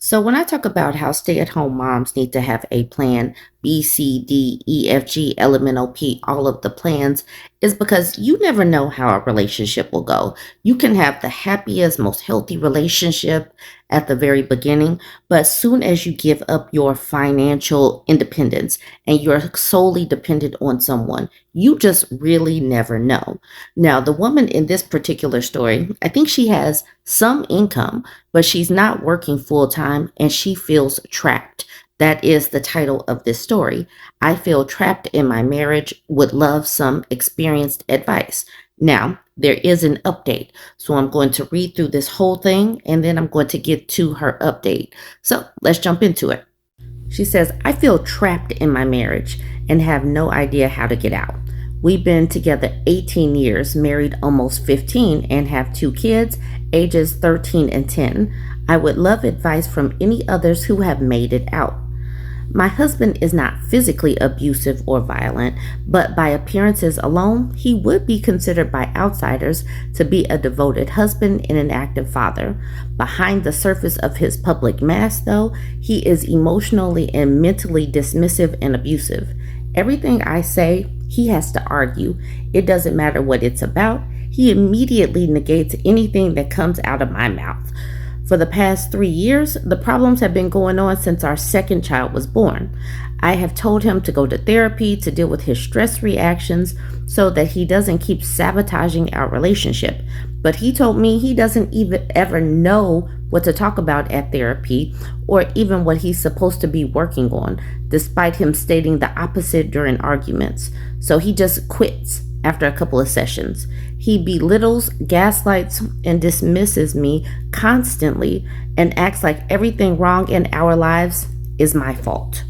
So, when I talk about how stay at home moms need to have a plan B, C, D, E, F, G, L, M, N, O, P, all of the plans, is because you never know how a relationship will go. You can have the happiest, most healthy relationship at the very beginning, but as soon as you give up your financial independence and you're solely dependent on someone, you just really never know. Now, the woman in this particular story, I think she has some income, but she's not working full time and she feels trapped. That is the title of this story. I feel trapped in my marriage, would love some experienced advice. Now, there is an update. So I'm going to read through this whole thing and then I'm going to get to her update. So let's jump into it. She says, I feel trapped in my marriage and have no idea how to get out. We've been together 18 years, married almost 15, and have two kids, ages 13 and 10. I would love advice from any others who have made it out. My husband is not physically abusive or violent, but by appearances alone, he would be considered by outsiders to be a devoted husband and an active father. Behind the surface of his public mask, though, he is emotionally and mentally dismissive and abusive. Everything I say, he has to argue. It doesn't matter what it's about. He immediately negates anything that comes out of my mouth. For the past 3 years, the problems have been going on since our second child was born. I have told him to go to therapy to deal with his stress reactions so that he doesn't keep sabotaging our relationship. But he told me he doesn't even ever know what to talk about at therapy or even what he's supposed to be working on, despite him stating the opposite during arguments. So he just quits after a couple of sessions. He belittles, gaslights, and dismisses me constantly and acts like everything wrong in our lives is my fault.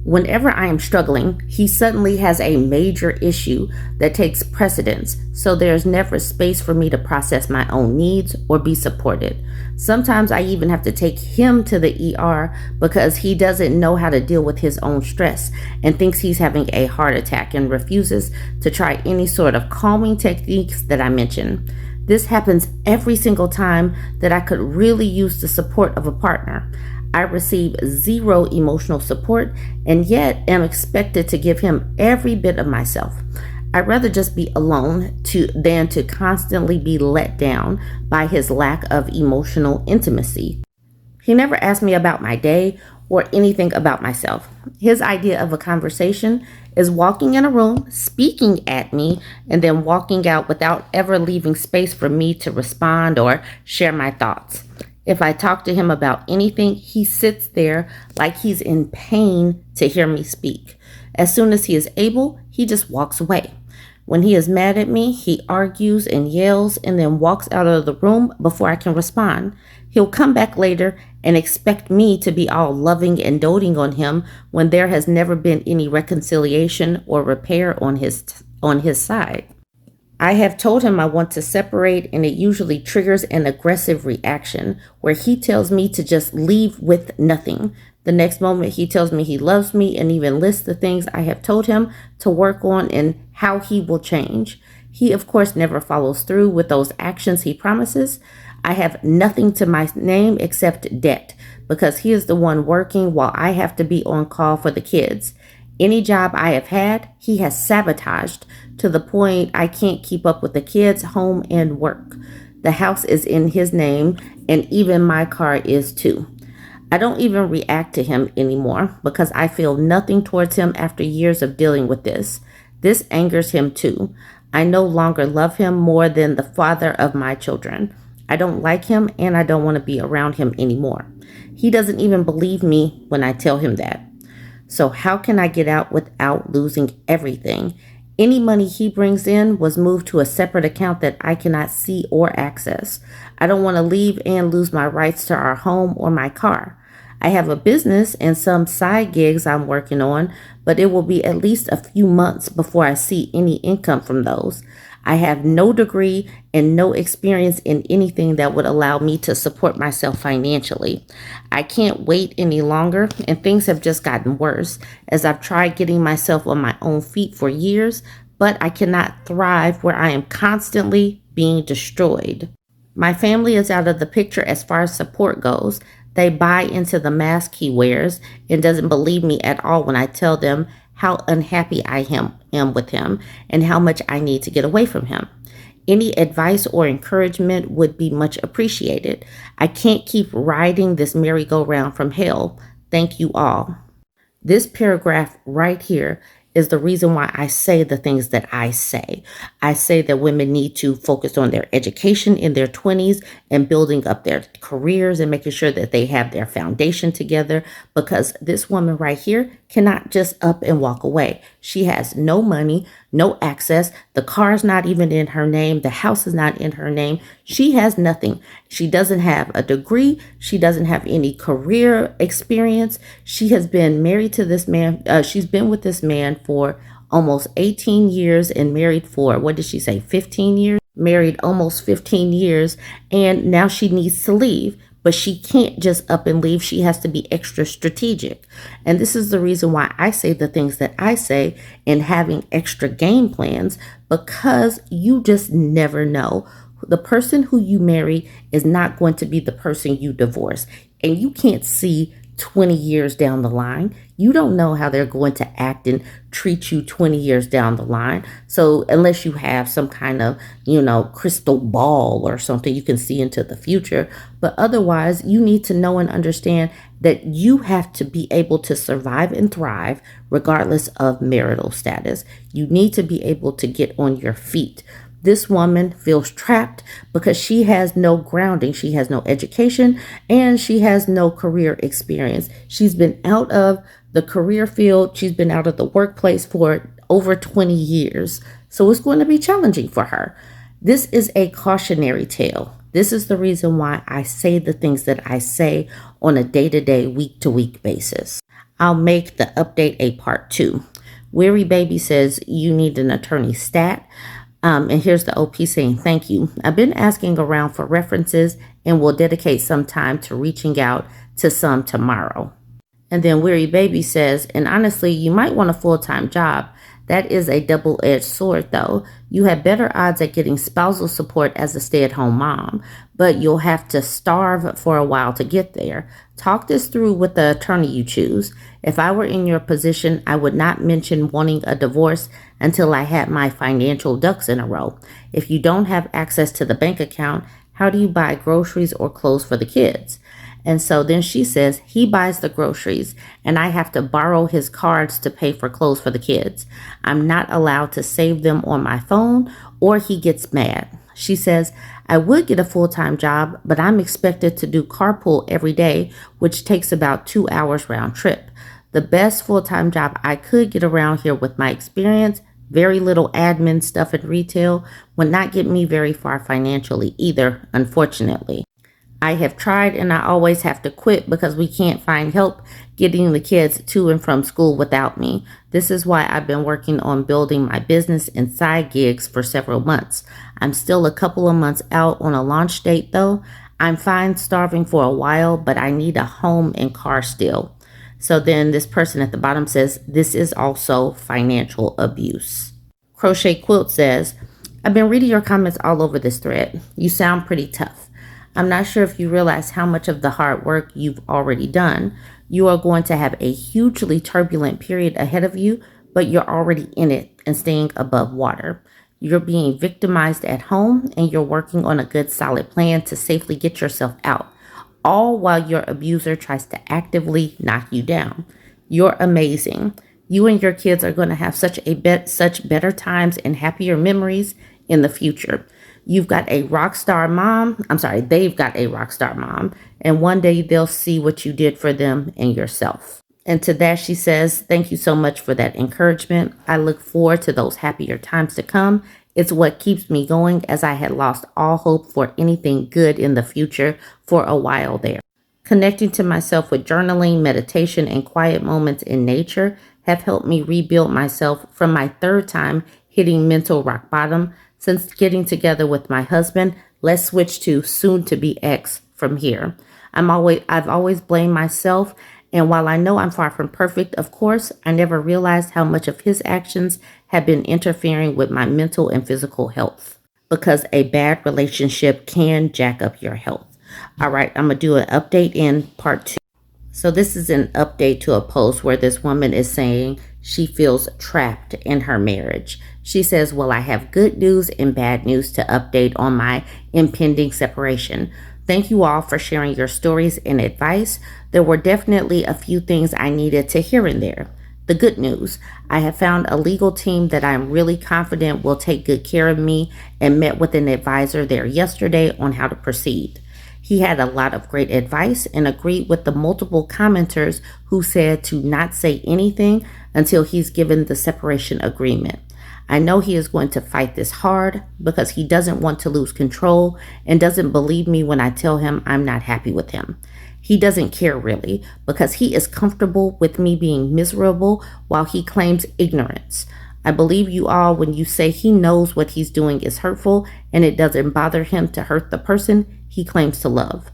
Whenever I am struggling, he suddenly has a major issue that takes precedence, so there's never space for me to process my own needs or be supported. Sometimes I even have to take him to the ER because he doesn't know how to deal with his own stress and thinks he's having a heart attack and refuses to try any sort of calming techniques that I mention. This happens every single time that I could really use the support of a partner. I receive zero emotional support and yet am expected to give him every bit of myself. I'd rather just be alone than to constantly be let down by his lack of emotional intimacy. He never asked me about my day or anything about myself. His idea of a conversation is walking in a room, speaking at me, and then walking out without ever leaving space for me to respond or share my thoughts. If I talk to him about anything, he sits there like he's in pain to hear me speak. As soon as he is able, he just walks away. When he is mad at me, he argues and yells and then walks out of the room before I can respond. He'll come back later and expect me to be all loving and doting on him when there has never been any reconciliation or repair on his side. I have told him I want to separate, and it usually triggers an aggressive reaction where he tells me to just leave with nothing. The next moment, he tells me he loves me and even lists the things I have told him to work on and how he will change. He, of course, never follows through with those actions he promises. I have nothing to my name except debt because he is the one working while I have to be on call for the kids. Any job I have had, he has sabotaged to the point I can't keep up with the kids, home, and work. The house is in his name, and even my car is too. I don't even react to him anymore because I feel nothing towards him after years of dealing with this. This angers him too. I no longer love him more than the father of my children. I don't like him and I don't want to be around him anymore. He doesn't even believe me when I tell him that. So how can I get out without losing everything? Any money he brings in was moved to a separate account that I cannot see or access. I don't want to leave and lose my rights to our home or my car. I have a business and some side gigs I'm working on, but it will be at least a few months before I see any income from those. I have no degree and no experience in anything that would allow me to support myself financially. I can't wait any longer, and things have just gotten worse as I've tried getting myself on my own feet for years, but I cannot thrive where I am constantly being destroyed. My family is out of the picture as far as support goes. They buy into the mask he wears and doesn't believe me at all when I tell them how unhappy am with him and how much I need to get away from him. Any advice or encouragement would be much appreciated. I can't keep riding this merry-go-round from hell. Thank you all. This paragraph right here is the reason why I say the things that I say. I say that women need to focus on their education in their 20s and building up their careers and making sure that they have their foundation together, because this woman right here cannot just up and walk away. She has no money, no access. The car's not even in her name. The house is not in her name. She has nothing. She doesn't have a degree. She doesn't have any career experience. She has been married to this man. She's been with this man for almost 18 years and married for, what did she say, 15 years? Married almost 15 years. And now she needs to leave. But she can't just up and leave. She has to be extra strategic. And this is the reason why I say the things that I say and having extra game plans, because you just never know. The person who you marry is not going to be the person you divorce. And you can't see 20 years down the line. You don't know how they're going to act and treat you 20 years down the line. So unless you have some kind of, crystal ball or something, you can see into the future. But otherwise, you need to know and understand that you have to be able to survive and thrive regardless of marital status. You need to be able to get on your feet. This woman feels trapped because she has no grounding. She has no education and she has no career experience. She's been out of the career field. She's been out of the workplace for over 20 years. So it's going to be challenging for her. This is a cautionary tale. This is the reason why I say the things that I say on a day-to-day, week-to-week basis. I'll make the update a part 2. Weary Baby says you need an attorney stat. And here's the OP saying, thank you. I've been asking around for references and will dedicate some time to reaching out to some tomorrow. And then Weary Baby says, and honestly, you might want a full-time job. That is a double-edged sword, though. You have better odds at getting spousal support as a stay-at-home mom, but you'll have to starve for a while to get there. Talk this through with the attorney you choose. If I were in your position, I would not mention wanting a divorce until I had my financial ducks in a row. If you don't have access to the bank account, how do you buy groceries or clothes for the kids? And so then she says he buys the groceries and I have to borrow his cards to pay for clothes for the kids. I'm not allowed to save them on my phone or he gets mad. She says, I would get a full-time job, but I'm expected to do carpool every day, which takes about 2 hours round trip. The best full-time job I could get around here with my experience, very little admin stuff in retail, would not get me very far financially either, unfortunately. I have tried and I always have to quit because we can't find help getting the kids to and from school without me. This is why I've been working on building my business and side gigs for several months. I'm still a couple of months out on a launch date though. I'm fine starving for a while, but I need a home and car still. So then this person at the bottom says, this is also financial abuse. Crochet Quilt says, I've been reading your comments all over this thread. You sound pretty tough. I'm not sure if you realize how much of the hard work you've already done. You are going to have a hugely turbulent period ahead of you, but you're already in it and staying above water. You're being victimized at home and you're working on a good solid plan to safely get yourself out, all while your abuser tries to actively knock you down. You're amazing. You and your kids are going to have such better times and happier memories in the future. You've got a rock star mom. They've got a rock star mom. And one day they'll see what you did for them and yourself. And to that, she says, thank you so much for that encouragement. I look forward to those happier times to come. It's what keeps me going, as I had lost all hope for anything good in the future for a while there. Connecting to myself with journaling, meditation, and quiet moments in nature have helped me rebuild myself from my third time hitting mental rock bottom. Since getting together with my husband, let's switch to soon-to-be ex from here. I've always blamed myself, and while I know I'm far from perfect, of course, I never realized how much of his actions have been interfering with my mental and physical health. Because a bad relationship can jack up your health. All right, I'm going to do an update in part two. So, this is an update to a post where this woman is saying she feels trapped in her marriage. She says, well, I have good news and bad news to update on my impending separation. Thank you all for sharing your stories and advice. There were definitely a few things I needed to hear in there. The good news, I have found a legal team that I'm really confident will take good care of me and met with an advisor there yesterday on how to proceed. He had a lot of great advice and agreed with the multiple commenters who said to not say anything until he's given the separation agreement. I know he is going to fight this hard because he doesn't want to lose control and doesn't believe me when I tell him I'm not happy with him. He doesn't care really because he is comfortable with me being miserable while he claims ignorance. I believe you all when you say he knows what he's doing is hurtful and it doesn't bother him to hurt the person he claims to love.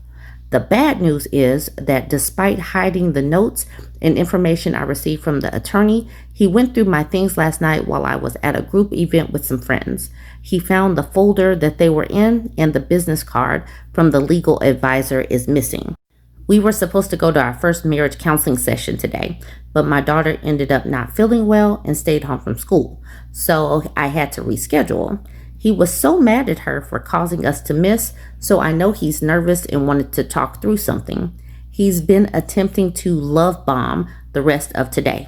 The bad news is that despite hiding the notes and information I received from the attorney, he went through my things last night while I was at a group event with some friends. He found the folder that they were in and the business card from the legal advisor is missing. We were supposed to go to our first marriage counseling session today, but my daughter ended up not feeling well and stayed home from school, so I had to reschedule. He was so mad at her for causing us to miss, so I know he's nervous and wanted to talk through something. He's been attempting to love bomb the rest of today.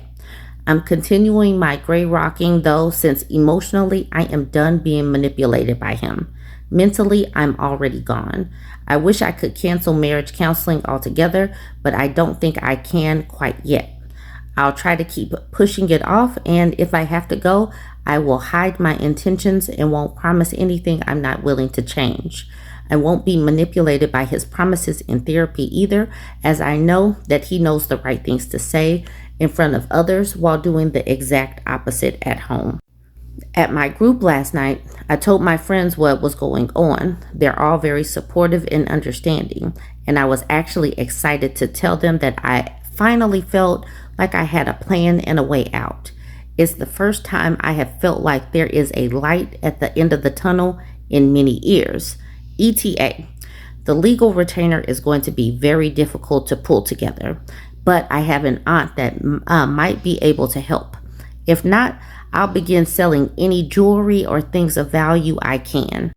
I'm continuing my gray rocking though, since emotionally I am done being manipulated by him. Mentally, I'm already gone. I wish I could cancel marriage counseling altogether, but I don't think I can quite yet. I'll try to keep pushing it off, and if I have to go, I will hide my intentions and won't promise anything I'm not willing to change. I won't be manipulated by his promises in therapy either, as I know that he knows the right things to say in front of others while doing the exact opposite at home. At my group last night, I told my friends what was going on. They're all very supportive and understanding, and I was actually excited to tell them that I finally felt like I had a plan and a way out. It's the first time I have felt like there is a light at the end of the tunnel in many years. ETA. The legal retainer is going to be very difficult to pull together, but I have an aunt that might be able to help. If not, I'll begin selling any jewelry or things of value I can.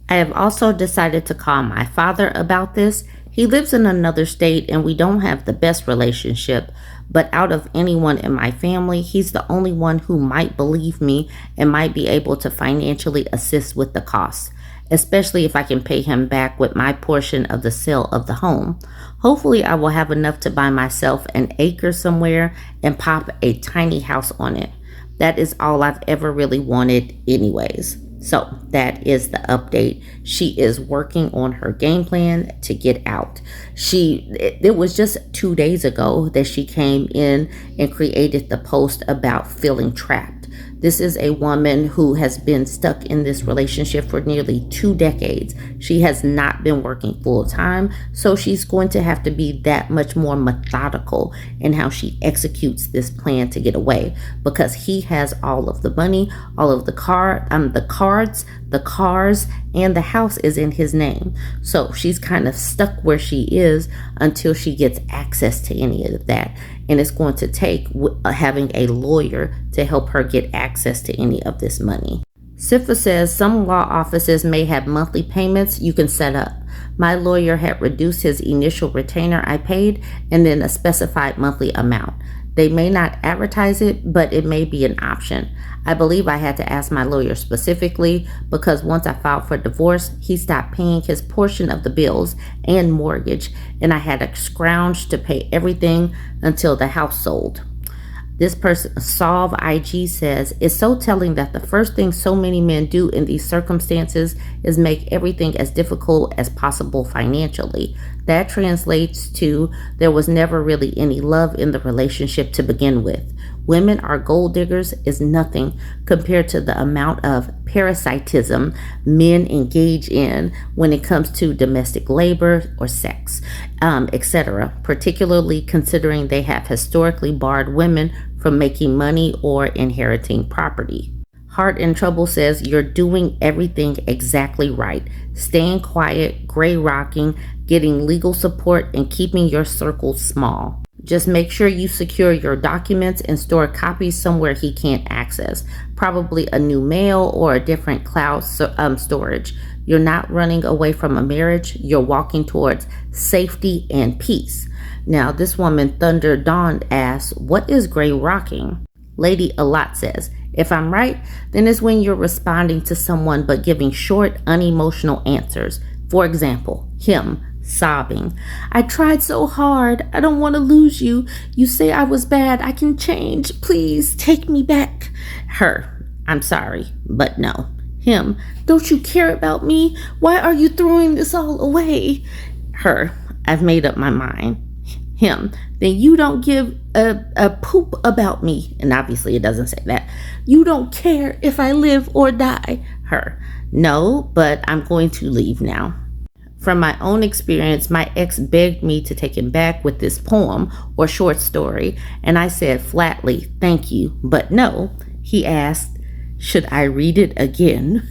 I have also decided to call my father about this. He lives in another state and we don't have the best relationship, but out of anyone in my family, he's the only one who might believe me and might be able to financially assist with the costs, especially if I can pay him back with my portion of the sale of the home. Hopefully I will have enough to buy myself an acre somewhere and pop a tiny house on it. That is all I've ever really wanted anyways. So that is the update. She is working on her game plan to get out. It was just 2 days ago that she came in and created the post about feeling trapped. This is a woman who has been stuck in this relationship for nearly 2 decades. She has not been working full time, so she's going to have to be that much more methodical in how she executes this plan to get away, because he has all of the money, all of the cards, the cars, and the house is in his name. So she's kind of stuck where she is until she gets access to any of that. And it's going to take having a lawyer to help her get access to any of this money. Sifa says some law offices may have monthly payments you can set up. My lawyer had reduced his initial retainer I paid and then a specified monthly amount. They may not advertise it, but it may be an option. I believe I had to ask my lawyer specifically because once I filed for divorce, he stopped paying his portion of the bills and mortgage, and I had to scrounge to pay everything until the house sold. This person, Solve IG, says, it's so telling that the first thing so many men do in these circumstances is make everything as difficult as possible financially. That translates to there was never really any love in the relationship to begin with. Women are gold diggers is nothing compared to the amount of parasitism men engage in when it comes to domestic labor or sex, etc., particularly considering they have historically barred women from making money or inheriting property. Heart in Trouble says, you're doing everything exactly right. Staying quiet, gray rocking, getting legal support, and keeping your circle small. Just make sure you secure your documents and store copies somewhere he can't access, probably a new mail or a different cloud storage. You're not running away from a marriage, you're walking towards safety and peace. Now, this woman, Thunder Dawn, asks, what is gray rocking? Lady Alot says, if I'm right, then it's when you're responding to someone but giving short, unemotional answers. For example, him sobbing, I tried so hard. I don't want to lose you. You say I was bad. I can change. Please take me back. Her, I'm sorry, but no. Him, don't you care about me? Why are you throwing this all away? Her, I've made up my mind. Him, then you don't give a poop about me. And obviously it doesn't say that. You don't care if I live or die. Her, no, but I'm going to leave now. From my own experience, my ex begged me to take him back with this poem or short story, and I said flatly, thank you, but no. He asked, should I read it again?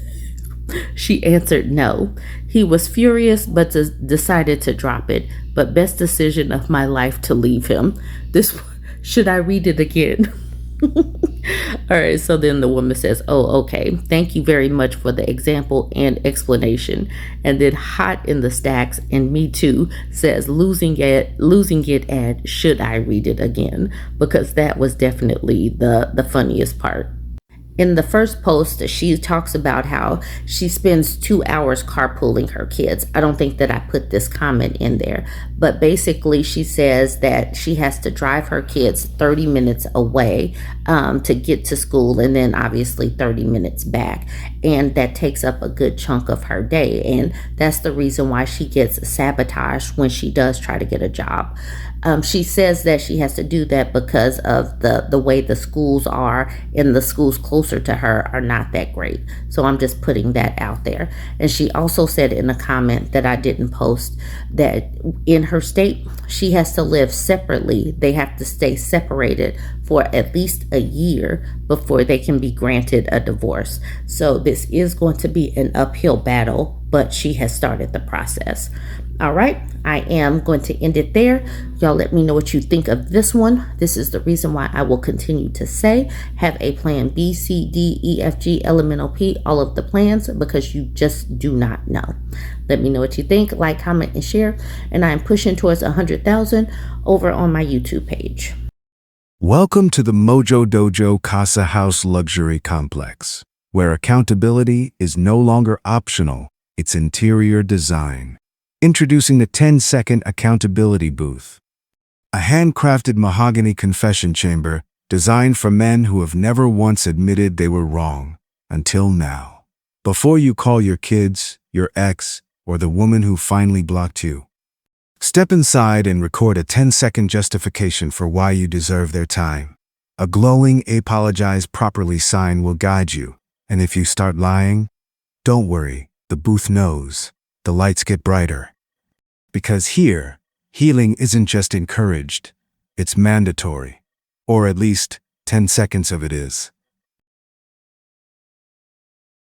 She answered no. He was furious but decided to drop it, but best decision of my life to leave him. Should I read it again? All right, so then the woman says, oh, okay, thank you very much for the example and explanation. And then Hot in the Stacks and Me Too says, losing it at should I read it again? Because that was definitely the funniest part. In the first post, she talks about how she spends 2 hours carpooling her kids. I don't think that I put this comment in there, but basically she says that she has to drive her kids 30 minutes away to get to school, and then obviously 30 minutes back. And that takes up a good chunk of her day. And that's the reason why she gets sabotaged when she does try to get a job. She says that she has to do that because of the way the schools are, and the schools closer to her are not that great. So I'm just putting that out there. And she also said in a comment that I didn't post that in her state, she has to live separately. They have to stay separated for at least a year before they can be granted a divorce. So this is going to be an uphill battle, but she has started the process. All right, I am going to end it there. Y'all let me know what you think of this one. This is the reason why I will continue to say, have a plan B, C, D, E, F, G, elemental P, all of the plans, because you just do not know. Let me know what you think, like, comment, and share. And I am pushing towards 100,000 over on my YouTube page. Welcome to the Mojo Dojo Casa House Luxury Complex, where accountability is no longer optional, it's interior design. Introducing the 10-second accountability booth, a handcrafted mahogany confession chamber designed for men who have never once admitted they were wrong, until now. Before you call your kids, your ex, or the woman who finally blocked you, step inside and record a 10-second justification for why you deserve their time. A glowing apologize properly sign will guide you, and if you start lying, don't worry, the booth knows. The lights get brighter. Because here, healing isn't just encouraged, it's mandatory. Or at least 10 seconds of it is.